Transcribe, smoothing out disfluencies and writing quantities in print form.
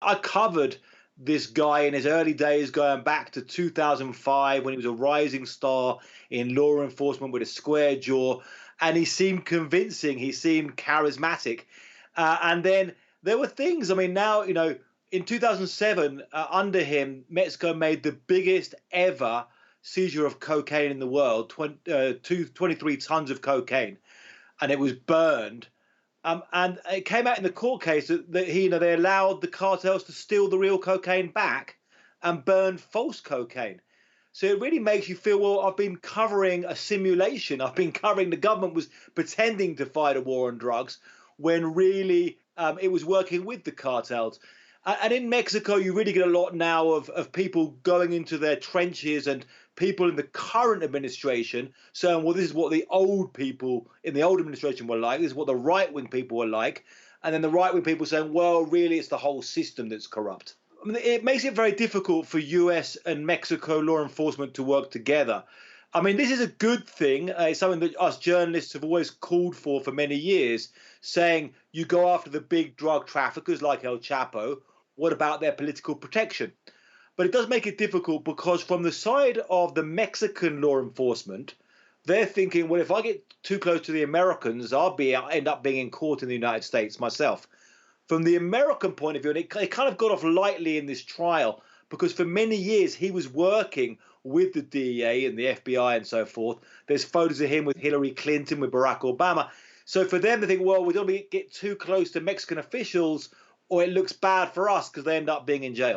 I covered this guy in his early days, going back to 2005 when he was a rising star in law enforcement with a square jaw, and he seemed convincing. He seemed charismatic, and then there were things. I mean, now in 2007, under him, Mexico made the biggest ever seizure of cocaine in the world, 23 tons of cocaine, and it was burned. And it came out in the court case that they allowed the cartels to steal the real cocaine back and burn false cocaine. So it really makes you feel, well, I've been covering a simulation. I've been covering the government was pretending to fight a war on drugs when really it was working with the cartels. And in Mexico, you really get a lot now of people going into their trenches and people in the current administration saying, well, this is what the old people in the old administration were like. This is what the right wing people were like. And then the right wing people saying, well, really, it's the whole system that's corrupt. I mean, it makes it very difficult for US and Mexico law enforcement to work together. I mean, this is a good thing. It's something that us journalists have always called for many years, saying you go after the big drug traffickers like El Chapo. What about their political protection? But it does make it difficult because from the side of the Mexican law enforcement, they're thinking, well, if I get too close to the Americans, I'll end up being in court in the United States myself. From the American point of view, and it kind of got off lightly in this trial because for many years he was working with the DEA and the FBI and so forth. There's photos of him with Hillary Clinton, with Barack Obama. So for them to think, well, we don't get too close to Mexican officials or it looks bad for us because they end up being in jail.